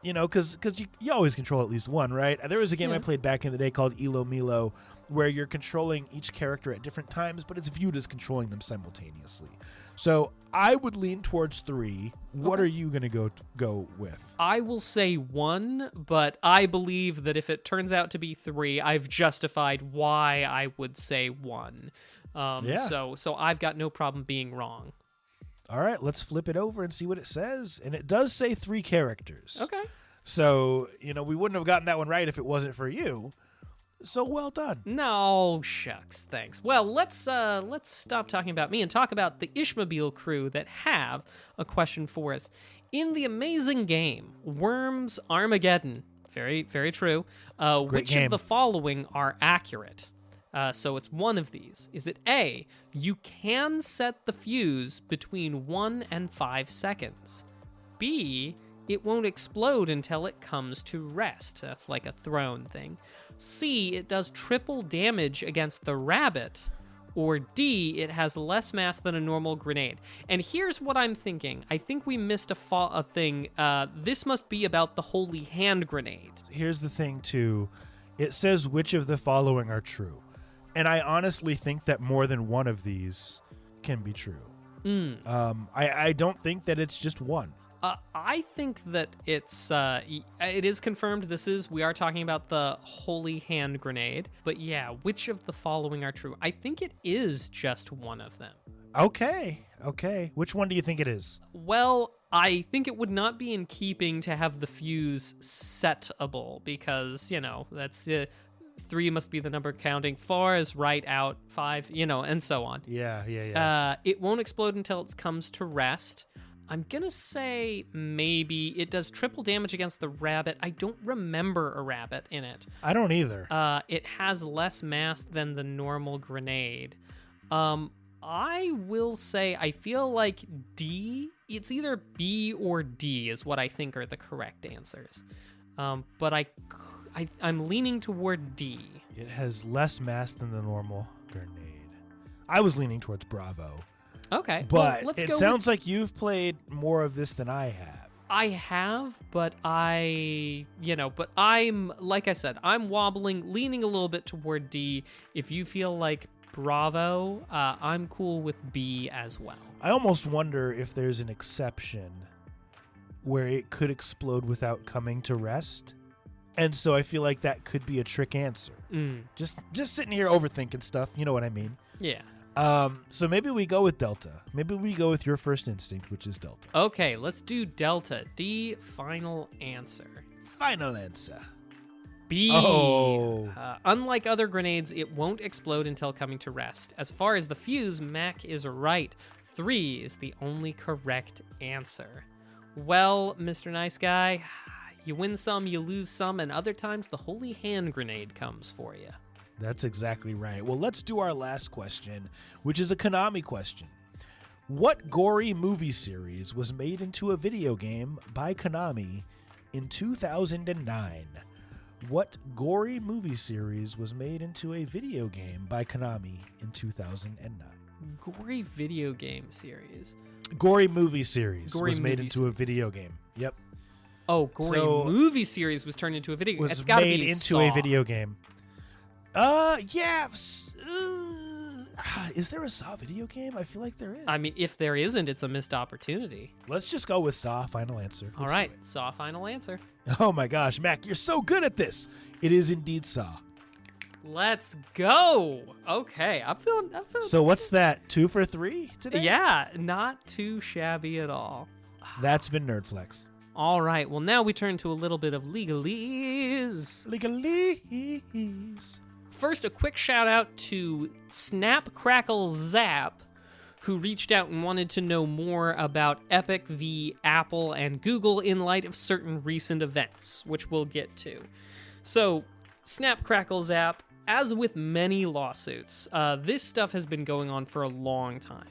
You know, because you always control at least 1, right? There was a game I played back in the day called Elo Milo, where you're controlling each character at different times, but it's viewed as controlling them simultaneously. So I would lean towards 3. What are you going to go with? I will say 1, but I believe that if it turns out to be 3, I've justified why I would say 1. Yeah. So I've got no problem being wrong. All right, let's flip it over and see what it says. And it does say 3 characters. Okay. So, we wouldn't have gotten that one right if it wasn't for you. So well done. No, shucks, thanks. Well, let's stop talking about me and talk about the Ishmobile crew that have a question for us. In the amazing game, Worms Armageddon, very, very true, which game. of the following are accurate? So it's one of these. Is it A, you can set the fuse between 1 and 5 seconds? B, it won't explode until it comes to rest. That's like a throne thing. C, it does triple damage against the rabbit. Or D, it has less mass than a normal grenade. And here's what I'm thinking. I think we missed a thing. This must be about the holy hand grenade. Here's the thing, too. It says which of the following are true. And I honestly think that more than one of these can be true. I don't think that it's just one. I think that it is confirmed we are talking about the holy hand grenade. But yeah, which of the following are true? I think it is just one of them. Okay. Which one do you think it is? Well, I think it would not be in keeping to have the fuse setable because, that's 3 must be the number counting. 4 is right out. 5, and so on. Yeah. It won't explode until it comes to rest. I'm going to say maybe it does triple damage against the rabbit. I don't remember a rabbit in it. I don't either. It has less mass than the normal grenade. I will say I feel like D. It's either B or D is what I think are the correct answers. But I'm leaning toward D. It has less mass than the normal grenade. I was leaning towards Bravo. Okay, But let's it go sounds like you've played more of this than I have. I have, but I'm, like I said, I'm leaning a little bit toward D. If you feel like Bravo, I'm cool with B as well. I almost wonder if there's an exception where it could explode without coming to rest. And so I feel like that could be a trick answer. Just sitting here overthinking stuff, you know what I mean? Yeah. So maybe we go with Delta. Maybe we go with your first instinct, which is Delta. Okay, let's do Delta. D, final answer. Final answer. B. Oh. Unlike other grenades, it won't explode until coming to rest. As far as the fuse, Mac is right. 3 is the only correct answer. Well, Mr. Nice Guy, you win some, you lose some, and other times the holy hand grenade comes for you. That's exactly right. Well, let's do our last question, which is a Konami question. What gory movie series was made into a video game by Konami in 2009? What gory movie series was made into a video game by Konami in 2009? Gory video game series. Gory movie series Gory was made movie into a video game. Yep. Oh, gory So- movie series was turned into a video game. It's Was gotta made be into Saw. a video game. Yeah. Is there a Saw video game? I feel like there is. I mean, if there isn't, it's a missed opportunity. Let's just go with Saw. Final answer. All Let's right, do it. Saw final answer. Oh my gosh, Mac, you're so good at this. It is indeed Saw. Let's go. Okay, I'm feeling. So what's that? 2 for 3 today? Yeah, not too shabby at all. That's been Nerdflex. All right, well, now we turn to a little bit of legalese. Legalese. First, a quick shout out to Snap Crackle Zap, who reached out and wanted to know more about Epic v. Apple and Google in light of certain recent events, which we'll get to. So, Snap Crackle Zap, as with many lawsuits, this stuff has been going on for a long time.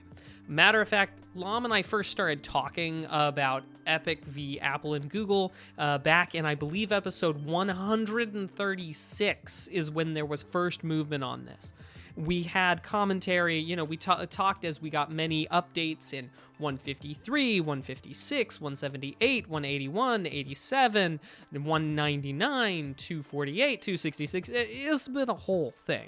Matter of fact, Lam and I first started talking about Epic v. Apple and Google back in, I believe, episode 136 is when there was first movement on this. We had commentary, we talked as we got many updates in 153, 156, 178, 181, 87, 199, 248, 266. It's been a whole thing.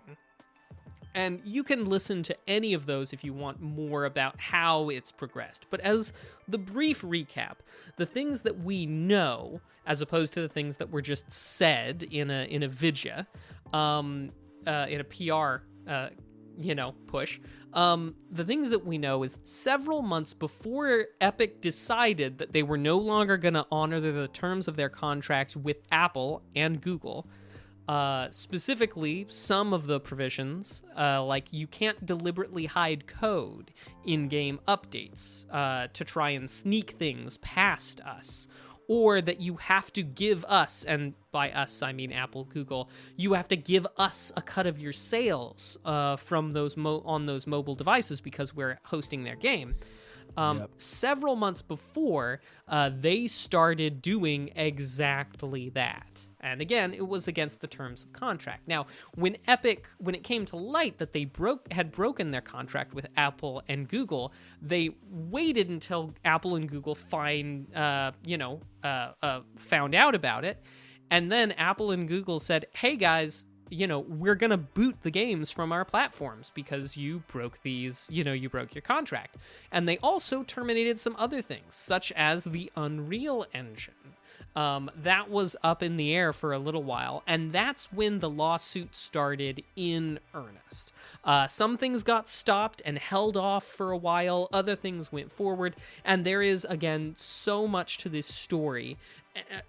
And you can listen to any of those if you want more about how it's progressed. But as the brief recap, the things that we know, as opposed to the things that were just said in a vidya, in a PR, push, the things that we know is several months before Epic decided that they were no longer going to honor the terms of their contract with Apple and Google. Specifically, some of the provisions, like you can't deliberately hide code in game updates to try and sneak things past us, or that you have to give us, and by us I mean Apple, Google, you have to give us a cut of your sales from those on those mobile devices because we're hosting their game. Several months before, they started doing exactly that. And again, it was against the terms of contract. Now, when it came to light that they had broken their contract with Apple and Google, they waited until Apple and Google found out about it. And then Apple and Google said, hey guys, we're going to boot the games from our platforms because you broke you broke your contract. And they also terminated some other things, such as the Unreal Engine. That was up in the air for a little while, and that's when the lawsuit started in earnest. Some things got stopped and held off for a while, other things went forward, and there is, again, so much to this story.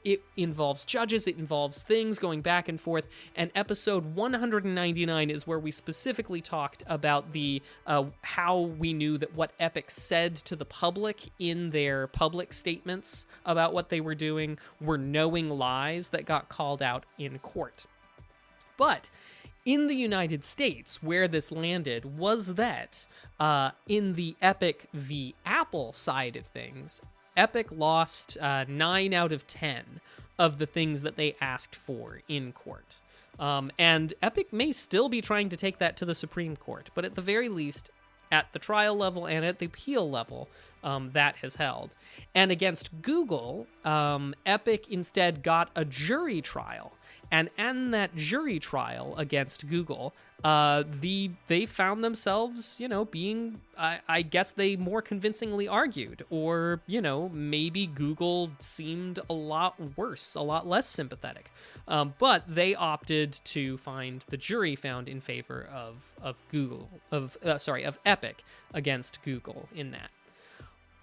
It involves judges, it involves things going back and forth, and episode 199 is where we specifically talked about the how we knew that what Epic said to the public in their public statements about what they were doing were knowing lies that got called out in court. But in the United States, where this landed was that in the Epic v. Apple side of things, Epic lost 9 out of 10 of the things that they asked for in court. And Epic may still be trying to take that to the Supreme Court, but at the very least, at the trial level and at the appeal level, that has held. And against Google, Epic instead got a jury trial. And in that jury trial against Google, they found themselves, being, I guess they more convincingly argued, or, maybe Google seemed a lot worse, a lot less sympathetic. But they opted to find, the jury found in favor of Epic against Google in that.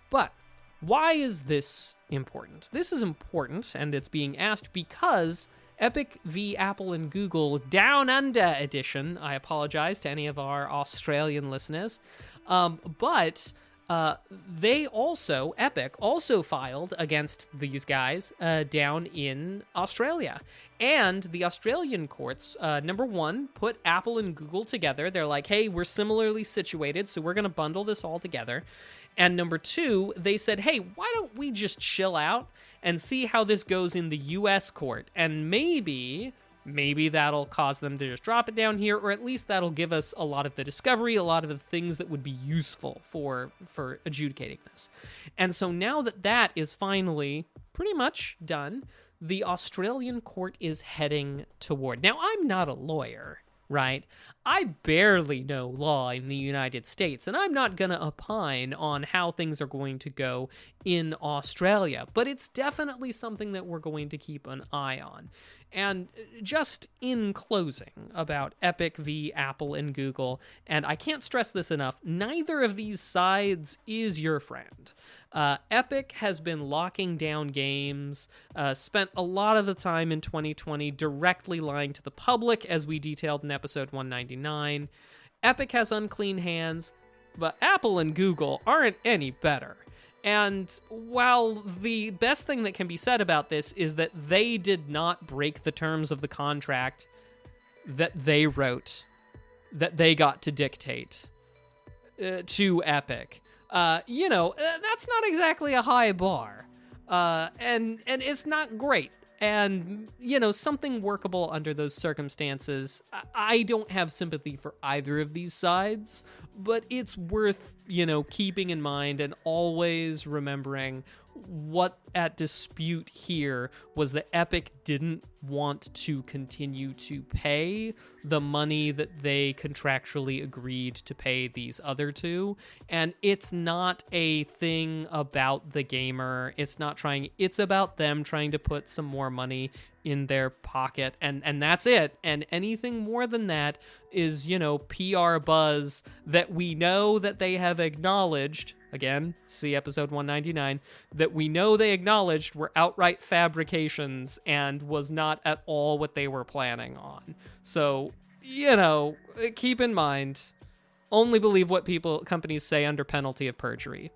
But why is this important? This is important, and it's being asked because Epic v. Apple and Google Down Under edition, I apologize to any of our Australian listeners, but Epic also filed against these guys down in Australia. And the Australian courts, number one, put Apple and Google together. They're like, hey, we're similarly situated, so we're going to bundle this all together. And number two, they said, hey, why don't we just chill out and see how this goes in the U.S. court? And maybe that'll cause them to just drop it down here, or at least that'll give us a lot of the discovery, a lot of the things that would be useful for adjudicating this. And so now that is finally pretty much done, the Australian court is heading toward. Now, I'm not a lawyer, right? I barely know law in the United States, and I'm not going to opine on how things are going to go in Australia, but it's definitely something that we're going to keep an eye on. And just in closing about Epic v. Apple and Google, and I can't stress this enough, neither of these sides is your friend. Epic has been locking down games, spent a lot of the time in 2020 directly lying to the public, as we detailed in episode 199. Epic has unclean hands, but Apple and Google aren't any better. And while the best thing that can be said about this is that they did not break the terms of the contract that they wrote, that they got to dictate to Epic, that's not exactly a high bar. And it's not great. And, something workable under those circumstances. I don't have sympathy for either of these sides, but it's worth, keeping in mind and always remembering what at dispute here was that Epic didn't want to continue to pay the money that they contractually agreed to pay these other two. And it's not a thing about the gamer. It's about them trying to put some more money in their pocket, and that's it. And anything more than that is, PR buzz that we know that they have acknowledged. Again, see episode 199, that we know they acknowledged were outright fabrications and was not at all what they were planning on. So, keep in mind, only believe what companies say under penalty of perjury.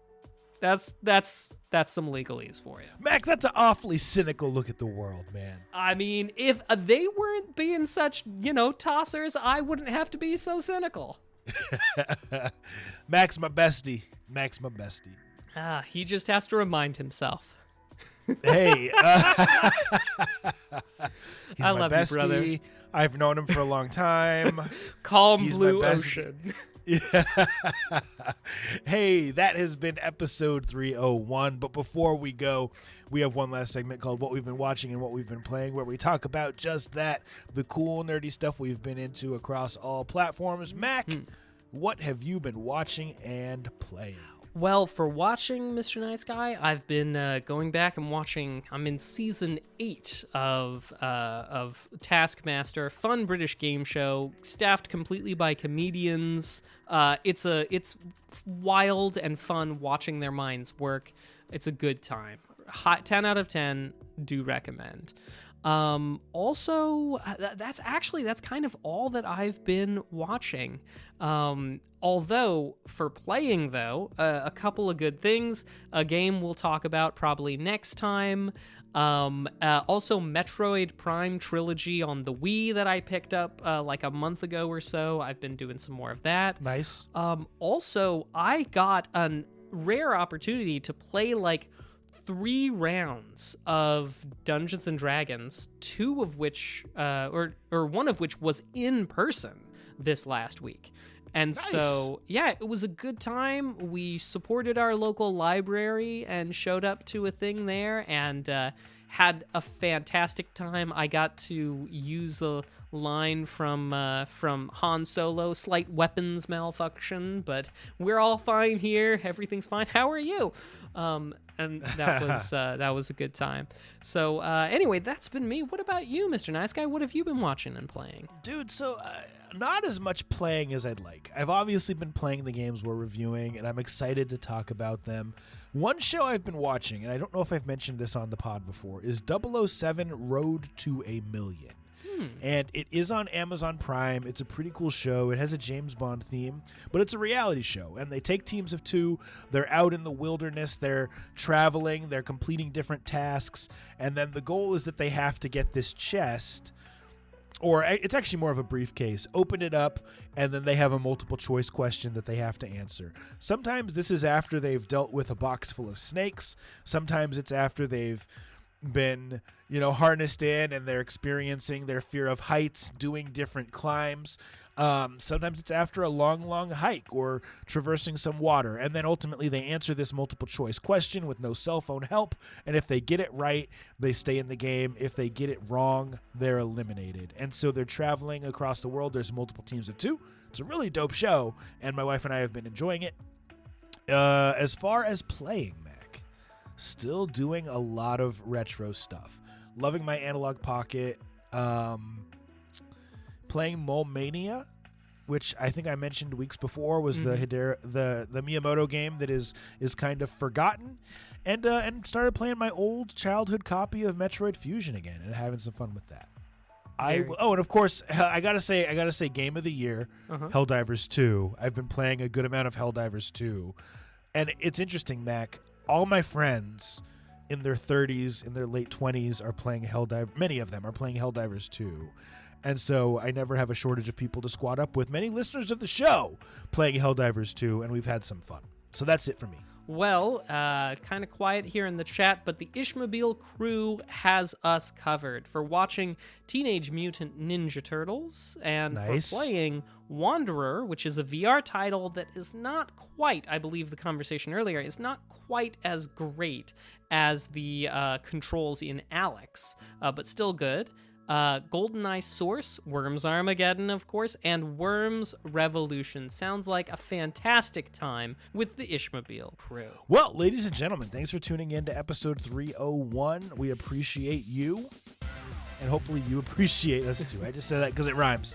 That's some legalese for you. Mac, that's an awfully cynical look at the world, man. I mean, if they weren't being such, tossers, I wouldn't have to be so cynical. Mac's my bestie. He just has to remind himself. Hey. He's I my love bestie. you, brother. I've known him for a long time. Calm He's blue my best- ocean. Yeah. Hey, that has been episode 301. But before we go, we have one last segment called What We've Been Watching and What We've Been Playing, where we talk about just that, the cool, nerdy stuff we've been into across all platforms. Mac, what have you been watching and playing? Well, for watching Mr. Nice Guy, I've been going back and watching. I'm in season 8 of Taskmaster, fun British game show, staffed completely by comedians. It's wild and fun watching their minds work. It's a good time. 10 out of 10. Do recommend. Also, that's kind of all that I've been watching. Although, for playing, though, a couple of good things. A game we'll talk about probably next time. Also, Metroid Prime Trilogy on the Wii that I picked up like a month ago or so. I've been doing some more of that. Nice. Also, I got a rare opportunity to play like 3 rounds of Dungeons and Dragons, 2 of which, or one of which was in person this last week. And nice. So, yeah, it was a good time. We supported our local library and showed up to a thing there and had a fantastic time. I got to use the line from Han Solo, slight weapons malfunction, but we're all fine here. Everything's fine. How are you? And that was a good time. So anyway, that's been me. What about you, Mr. Nice Guy? What have you been watching and playing? Dude, so not as much playing as I'd like. I've obviously been playing the games we're reviewing, and I'm excited to talk about them. One show I've been watching, and I don't know if I've mentioned this on the pod before, is 007 Road to a Million. And it is on Amazon Prime. It's a pretty cool show. It has a James Bond theme, but it's a reality show. And they take teams of 2. They're out in the wilderness. They're traveling. They're completing different tasks. And then the goal is that they have to get this chest, or it's actually more of a briefcase, open it up, and then they have a multiple choice question that they have to answer. Sometimes this is after they've dealt with a box full of snakes. Sometimes it's after they've been, harnessed in and they're experiencing their fear of heights, doing different climbs. Sometimes it's after a long hike or traversing some water. And then ultimately they answer this multiple choice question with no cell phone help. And if they get it right, they stay in the game. If they get it wrong, they're eliminated. And so they're traveling across the world. There's multiple teams of 2. It's a really dope show. And my wife and I have been enjoying it. As far as playing, Mac, still doing a lot of retro stuff. Loving my Analog Pocket. Playing Mole Mania, which I think I mentioned weeks before was the Miyamoto game that is kind of forgotten, and started playing my old childhood copy of Metroid Fusion again and having some fun with that. And of course I gotta say Game of the Year, Helldivers 2. I've been playing a good amount of Helldivers 2, and it's interesting, Mac. All my friends in their 30s, in their late 20s are playing Helldivers. Many of them are playing Helldivers 2. And so I never have a shortage of people to squad up with. Many listeners of the show playing Helldivers 2, and we've had some fun. So that's it for me. Well, kind of quiet here in the chat, but the Ishmobile crew has us covered for watching Teenage Mutant Ninja Turtles and for playing Wanderer, which is a VR title that is not quite, I believe the conversation earlier, is not quite as great as the controls in Alex, but still good. GoldenEye Source, Worms Armageddon, of course, and Worms Revolution. Sounds like a fantastic time with the Ishmobile crew. Well, ladies and gentlemen, thanks for tuning in to episode 301. We appreciate you. And hopefully you appreciate us too. I just said that because it rhymes.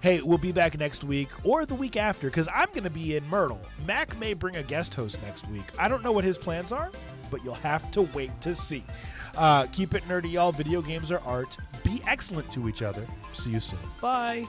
Hey, we'll be back next week or the week after because I'm going to be in Myrtle. Mac may bring a guest host next week. I don't know what his plans are, but you'll have to wait to see. Keep it nerdy, y'all. Video games are art. Be excellent to each other. See you soon. Bye.